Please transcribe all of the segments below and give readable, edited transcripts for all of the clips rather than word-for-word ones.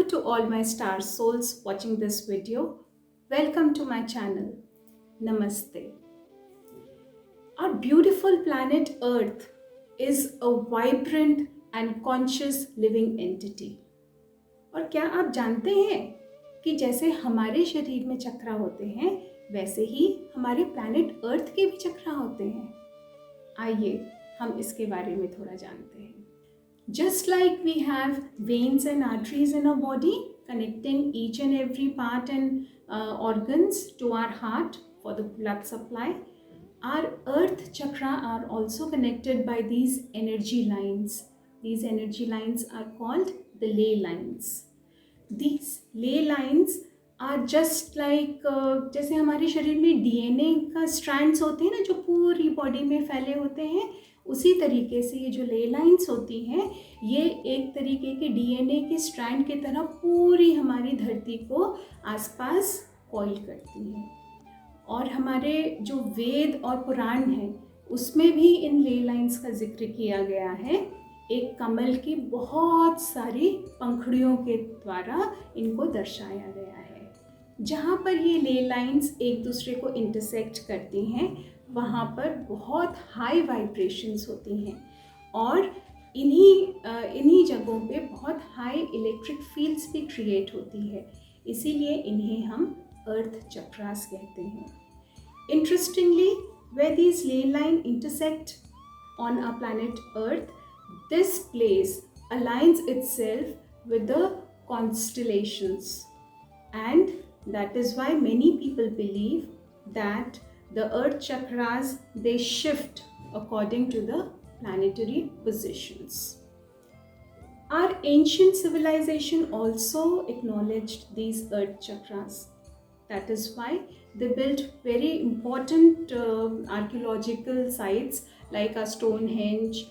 to all my star souls watching this video. Welcome to my channel. Namaste. Our beautiful planet Earth is a vibrant and conscious living entity. और क्या आप जानते हैं कि जैसे हमारे शरीर में चक्रा होते हैं वैसे ही हमारे प्लैनेट अर्थ के भी चक्रा होते हैं। आइए हम इसके बारे में थोड़ा जानते हैं। Just like we have veins and arteries in our body connecting each and every part and organs to our heart for the blood supply, our earth chakra are also connected by these energy lines. These energy lines are called the ley lines. These ley lines are just like जैसे हमारे शरीर में DNA का strands होते हैं ना जो पूरी बॉडी में फैले होते हैं, उसी तरीके से ये जो ले लाइन्स होती हैं ये एक तरीके के डीएनए के स्ट्रैंड की तरह पूरी हमारी धरती को आसपास कॉइल करती हैं। और हमारे जो वेद और पुराण हैं उसमें भी इन ले लाइन्स का जिक्र किया गया है। एक कमल की बहुत सारी पंखुड़ियों के द्वारा इनको दर्शाया गया है। जहाँ पर ये ले लाइन्स एक दूसरे को इंटरसेक्ट करती हैं वहाँ पर बहुत हाई वाइब्रेशंस होती हैं और इन्हीं जगहों पे बहुत हाई इलेक्ट्रिक फील्ड्स भी क्रिएट होती है, इसीलिए इन्हें हम अर्थ चक्रास कहते हैं। Interestingly, where these ley line intersect on our planet Earth, this place aligns itself with the constellations, and that is why many people believe that the earth chakras, they shift according to the planetary positions. Our ancient civilization also acknowledged these earth chakras. That is why they built very important archaeological sites like a Stonehenge,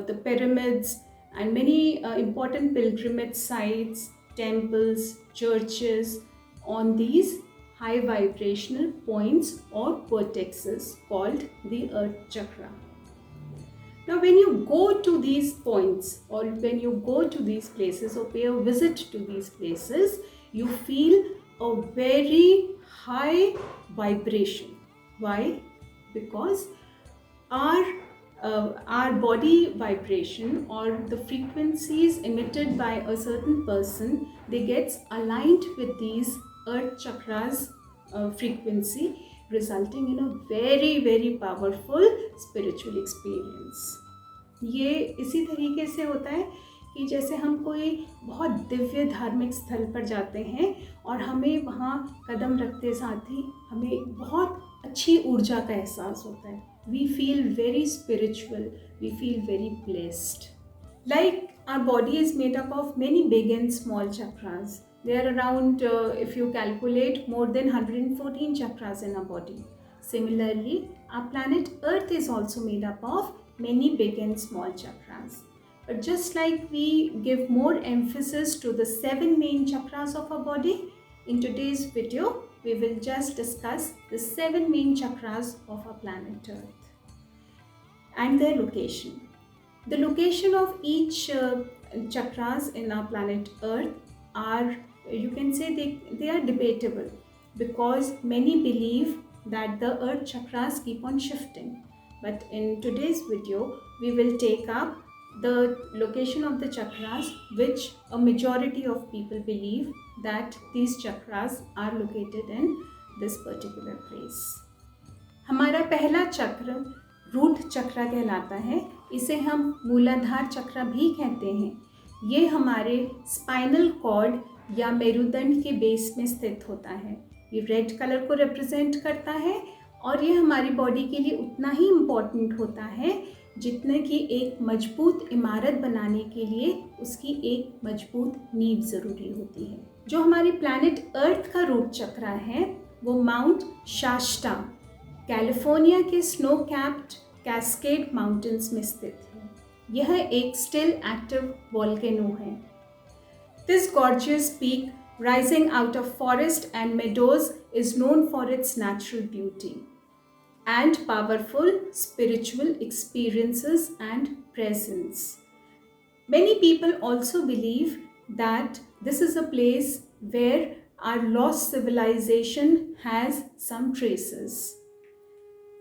the pyramids, and many important pilgrimage sites, temples, churches on these high vibrational points or vertexes called the earth chakra. Now when you go to these points or when you go to these places or pay a visit to these places, you feel a very high vibration. Why? Because our body vibration or the frequencies emitted by a certain person, they gets aligned with these earth chakras frequency, resulting in a very powerful spiritual experience. ये इसी तरीके से होता है कि जैसे हम कोई बहुत दिव्य धार्मिक स्थल पर जाते हैं और हमें वहाँ कदम रखते साथ ही हमें बहुत अच्छी ऊर्जा का एहसास होता है। We feel very spiritual, we feel very blessed. Like our body is made up of many big and small chakras. There are around, if you calculate, more than 114 chakras in our body. Similarly, our planet Earth is also made up of many big and small chakras. But just like we give more emphasis to the 7 main chakras of our body, in today's video, we will just discuss the 7 main chakras of our planet Earth and their location. The location of each chakras in our planet Earth are, you can say they are debatable, because many believe that the earth chakras keep on shifting. But in today's video, we will take up the location of the chakras which a majority of people believe that these chakras are located in this particular place. हमारा पहला चक्र root चक्र कहलाता है। इसे हम मूलाधार चक्र भी कहते हैं। ये हमारे स्पाइनल कॉर्ड या मेरुदंड के बेस में स्थित होता है। ये रेड कलर को रिप्रेजेंट करता है और ये हमारी बॉडी के लिए उतना ही इम्पॉर्टेंट होता है जितने कि एक मजबूत इमारत बनाने के लिए उसकी एक मजबूत नींव ज़रूरी होती है। जो हमारे प्लैनेट अर्थ का रूट चक्र है वो माउंट शास्टा, कैलिफोर्निया के स्नो कैप्ड कैस्केड माउंटेन्स में स्थित है। यह एक स्टिल एक्टिव वोल्केनो है। This gorgeous peak rising out of forest and meadows is known for its natural beauty and powerful spiritual experiences and presence. Many people also believe that this is a place where our lost civilization has some traces.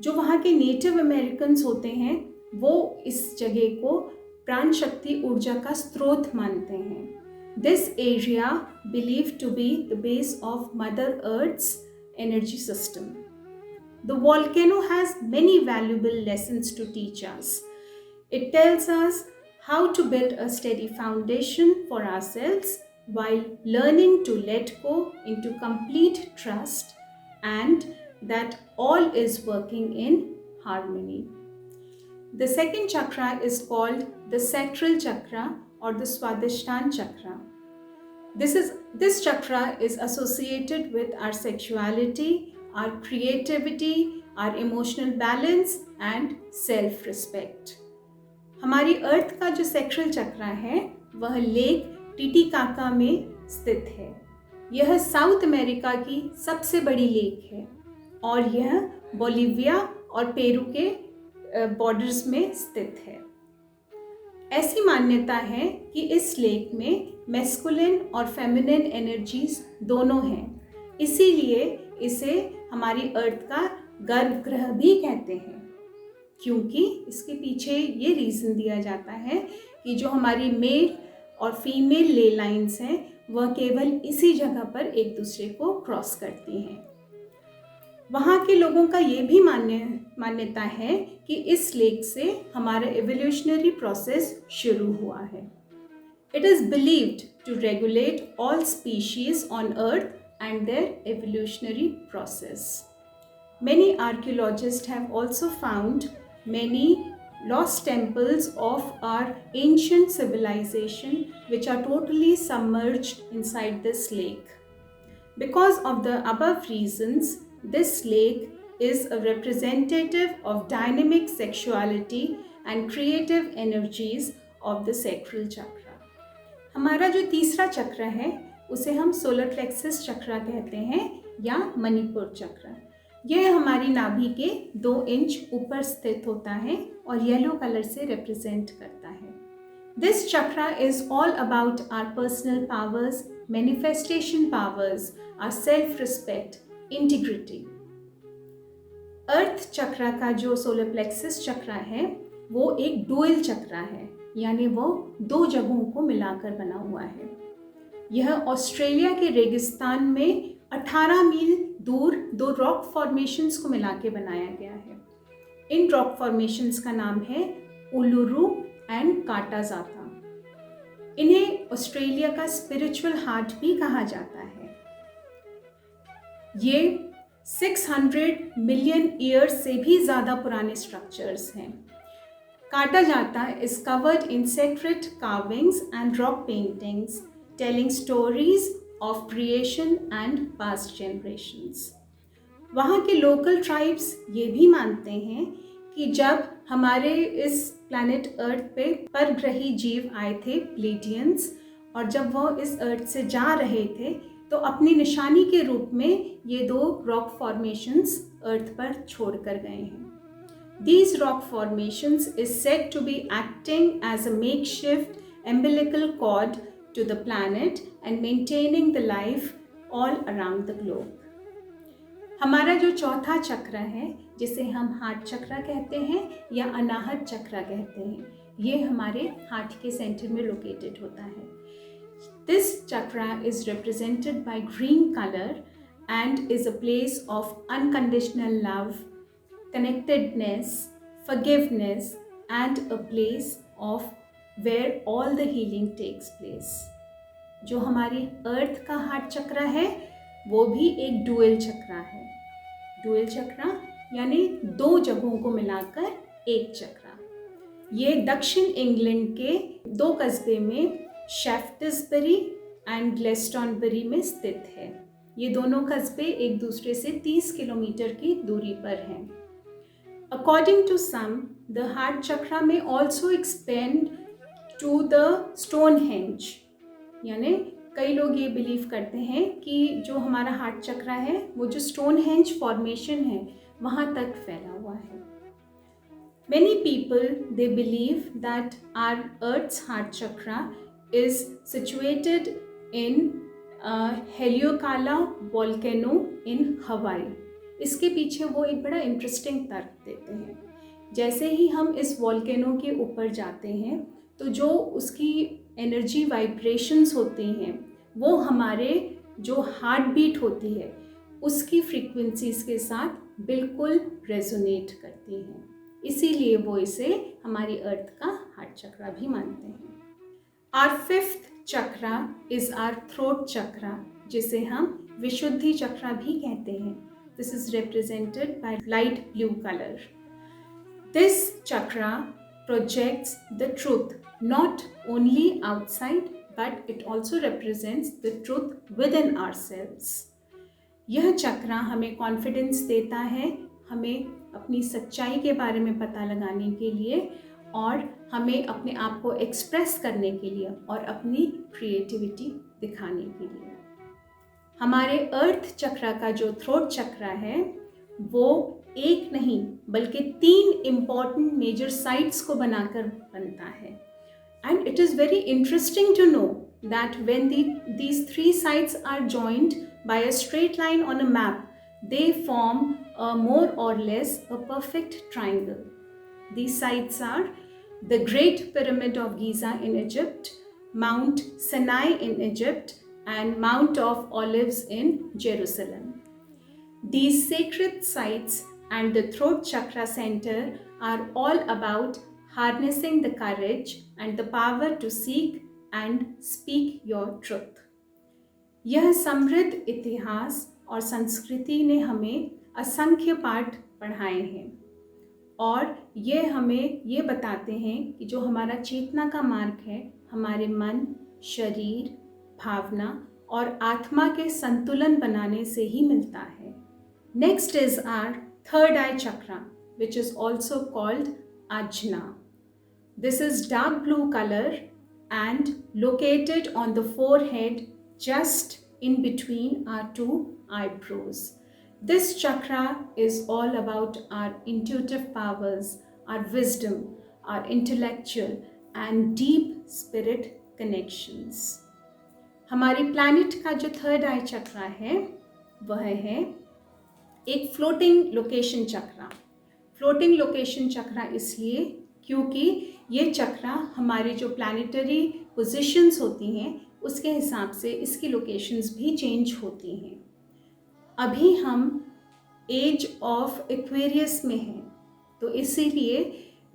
जो वहाँ के native Americans होते हैं वो इस जगह को प्राण शक्ति ऊर्जा का स्रोत मानते हैं. This area believed to be the base of Mother Earth's energy system. The volcano has many valuable lessons to teach us. It tells us how to build a steady foundation for ourselves while learning to let go into complete trust and that all is working in harmony. The second chakra is called the sacral chakra or the Swadhisthana chakra. This chakra is associated with our sexuality, our creativity, our emotional balance and self-respect. हमारी अर्थ का जो sexual चक्रा है वह lake Titicaca में स्थित है. यह south America की सबसे बड़ी लेक है और यह बोलिविया और पेरू के बॉर्डर्स में स्थित है. ऐसी मान्यता है कि इस लेक में मैस्कुलिन और फेमिनिन एनर्जीज दोनों हैं, इसीलिए इसे हमारी अर्थ का गर्भगृह भी कहते हैं, क्योंकि इसके पीछे ये रीज़न दिया जाता है कि जो हमारी मेल और फीमेल ले लाइंस हैं वह केवल इसी जगह पर एक दूसरे को क्रॉस करती हैं. वहाँ के लोगों का ये भी मान्यता है कि इस लेक से हमारा एवोल्यूशनरी प्रोसेस शुरू हुआ है. It is believed to regulate all species on earth and their evolutionary process. Many archaeologists have also found many lost temples of our ancient civilization which are totally submerged inside this lake. Because of the above reasons, this lake is a representative of dynamic sexuality and creative energies of the sacral chakra. हमारा जो तीसरा चक्र है उसे हम solar plexus चक्र कहते हैं या मणिपुर चक्र. यह हमारी नाभि के 2 इंच ऊपर स्थित होता है और येलो कलर से रिप्रेजेंट करता है. This chakra is all about our personal powers, manifestation powers, our self respect, integrity. Earth chakra का जो सोलर प्लेक्सस चक्र है वो एक डुअल चक्र है, यानी वो 2 जगहों को मिलाकर बना हुआ है. यह ऑस्ट्रेलिया के रेगिस्तान में 18 मील दूर 2 रॉक फॉर्मेशंस को मिला के बनाया गया है. इन रॉक फॉर्मेशंस का नाम है उलुरु एंड काटाजाता. इन्हें ऑस्ट्रेलिया का स्पिरिचुअल हार्ट भी कहा जाता है. ये 600 मिलियन ईयर्स से भी ज़्यादा पुराने स्ट्रक्चर्स हैं. Kata Tjuta is covered in sacred carvings and rock paintings telling stories of creation and past generations. वहाँ के लोकल ट्राइब्स ये भी मानते हैं कि जब हमारे इस प्लैनेट अर्थ पे परग्रही जीव आए थे प्लेटियंस, और जब वो इस अर्थ से जा रहे थे तो अपनी निशानी के रूप में ये 2 रॉक फॉर्मेशंस अर्थ पर छोड़ कर गए हैं. These rock formations is said to be acting as a makeshift umbilical cord to the planet and maintaining the life all around the globe. हमारा जो चौथा चक्र है जिसे हम हार्ट चक्र कहते हैं या अनाहत चक्र कहते हैं, ये हमारे हार्ट के सेंटर में लोकेटेड होता है. This chakra is represented by green color and is a place of unconditional love, connectedness, forgiveness and a place of where all the healing takes place. जो हमारी अर्थ का हार्ट चक्र है वो भी एक डुअल चक्र है. डुअल चक्र यानी 2 जगहों को मिलाकर एक चक्र. ये दक्षिण इंग्लैंड के 2 कस्बे में शेफ्टिसबरी एंड ग्लेस्टनबरी में स्थित है. ये दोनों कस्बे एक दूसरे से 30 किलोमीटर की दूरी पर हैं. According to some, the heart chakra may also expand to the Stonehenge. यानी कई लोग ये बिलीव करते हैं कि जो हमारा हार्ट चक्र है वो जो स्टोनहेंज फॉर्मेशन है वहाँ तक फैला हुआ है. Many people they believe that our Earth's heart chakra is situated in Haleakala volcano in Hawaii. इसके पीछे वो एक बड़ा इंटरेस्टिंग तर्क देते हैं। जैसे ही हम इस वोल्केनो के ऊपर जाते हैं तो जो उसकी एनर्जी वाइब्रेशंस होती हैं वो हमारे जो हार्ट बीट होती है उसकी फ्रीक्वेंसीज के साथ बिल्कुल रेजोनेट करती हैं। इसीलिए वो इसे हमारी अर्थ का हार्ट चक्रा भी मानते हैं। Our fifth chakra is our throat chakra, जिसे हम विशुद्धि चक्रा भी कहते हैं। This is represented by light blue color. This chakra projects the truth not only outside but it also represents the truth within ourselves. यह चक्रा हमें कॉन्फिडेंस देता है, हमें अपनी सच्चाई के बारे में पता लगाने के लिए और हमें अपने आप को एक्सप्रेस करने के लिए और अपनी क्रिएटिविटी दिखाने के लिए। हमारे अर्थ चक्रा का जो थ्रोट चक्रा है वो एक नहीं बल्कि 3 इम्पॉर्टेंट मेजर साइट्स को बनाकर बनता है। And it is very interesting to know that when these 3 sides are joined by a straight line on a map, they form a more or less a perfect triangle. These sites are the Great Pyramid of Giza in Egypt, Mount Sinai in Egypt, and Mount of Olives in Jerusalem. These sacred sites and the throat chakra center are all about harnessing the courage and the power to seek and speak your truth. यह समृद्ध इतिहास और संस्कृति ने हमें असंख्य पाठ पढ़ाए हैं और ये हमें ये बताते हैं कि जो हमारा चेतना का मार्ग है हमारे मन, शरीर, भावना और आत्मा के संतुलन बनाने से ही मिलता है। Next is our third eye chakra which is also called Ajna. This is dark blue colour and located on the forehead just in between our 2 eyebrows. This chakra is all about our intuitive powers, our wisdom, our intellectual and deep spirit connections. हमारे planet का जो third eye chakra है वह है एक floating location chakra. Floating location chakra इसलिए क्योंकि ये चक्रा हमारे जो planetary positions होती हैं उसके हिसाब से इसकी लोकेशंस भी चेंज होती हैं। अभी हम एज ऑफ एक्वेरियस में हैं तो इसीलिए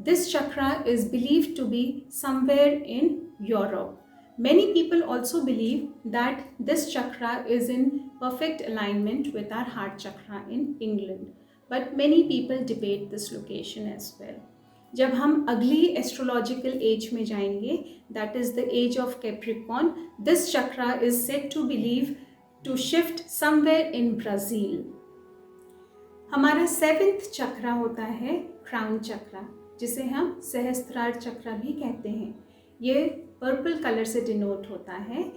this chakra is believed to be somewhere in Europe. Many people also believe that this chakra is in perfect alignment with our heart chakra in England, but many people debate this location as well. जब हम अगली astrological age में जाएंगे, that is the age of Capricorn, this chakra is said to believe to shift somewhere in Brazil. हमारा 7th चक्रा होता है crown चक्रा, जिसे हम सहस्त्रार चक्रा भी कहते हैं। ये पर्पल कलर से डिनोट होता है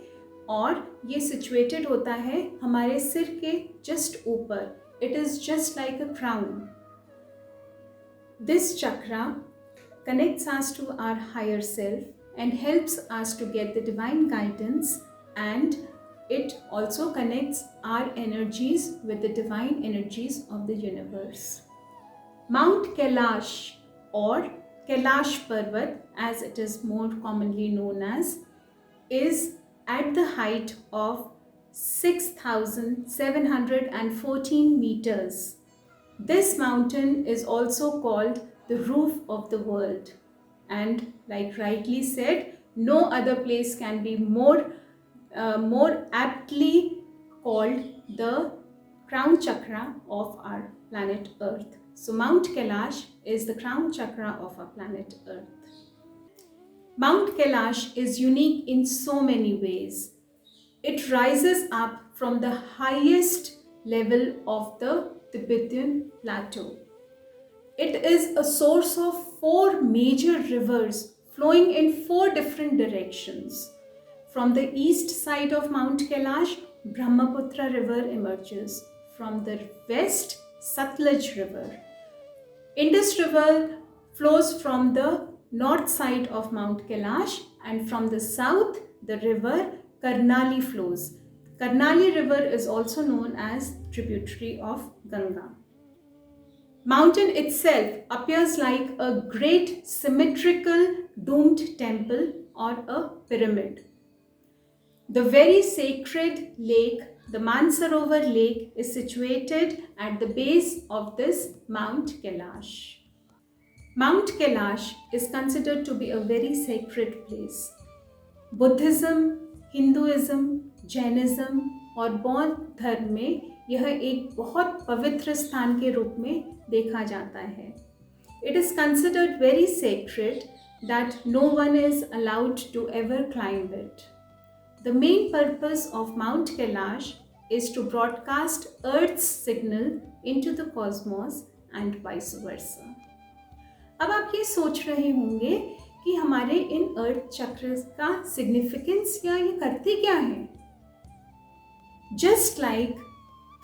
और ये सिचुएटेड होता है हमारे सिर के जस्ट ऊपर। It is just like a crown. This chakra connects us to our higher self and helps us to get the divine guidance, and it also connects our energies with the divine energies of the universe. Mount Kailash or Kailash Parvat, as it is more commonly known as, is at the height of 6,714 meters. This mountain is also called the roof of the world, and like rightly said, no other place can be more aptly called the crown chakra of our planet Earth. So Mount Kailash is the crown chakra of our planet Earth. Mount Kailash is unique in so many ways. It rises up from the highest level of the Tibetan plateau. It is a source of 4 major rivers flowing in 4 different directions. From the east side of Mount Kailash, Brahmaputra river emerges. From the west, Satluj river. Indus river flows from the north side of Mount Kailash, and from the south the river Karnali flows. Karnali river is also known as tributary of Ganga. Mountain itself appears like a great symmetrical domed temple or a pyramid. The very sacred lake, the Mansarovar Lake, is situated at the base of this Mount Kailash. Mount Kailash is considered to be a very sacred place. Buddhism, Hinduism, Jainism और बौद्ध धर्म में यह एक बहुत पवित्र स्थान के रूप में देखा जाता है. It is considered very sacred that no one is allowed to ever climb it. The main purpose of Mount Kailash is to broadcast Earth's signal into the cosmos and vice versa. अब आप ये सोच रहे होंगे कि हमारे इन अर्थ चक्र का significance या ये करते क्या है. Just like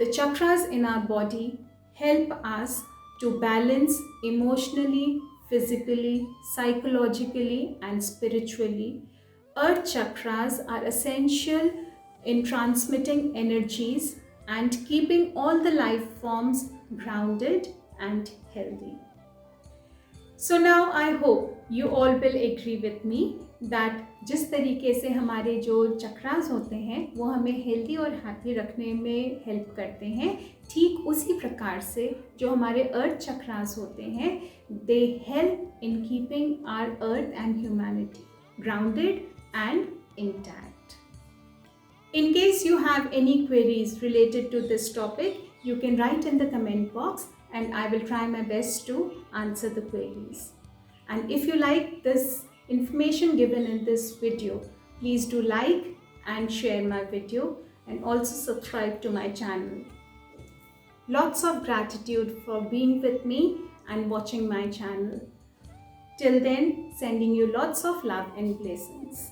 the chakras in our body help us to balance emotionally, physically, psychologically and spiritually, earth chakras are essential in transmitting energies and keeping all the life forms grounded and healthy. So now I hope you all will agree with me that जिस तरीके से हमारे जो चक्रास होते हैं वो हमें healthy और हैप्पी रखने में हेल्प करते हैं, ठीक उसी प्रकार से जो हमारे अर्थ चक्रास होते हैं they help in keeping our earth and humanity grounded and intact. In case you have any queries related to this topic, you can write in the comment box and I will try my best to answer the queries. And if you like this information given in this video, please do like and share my video and also subscribe to my channel. Lots of gratitude for being with me and watching my channel. Till then, sending you lots of love and blessings.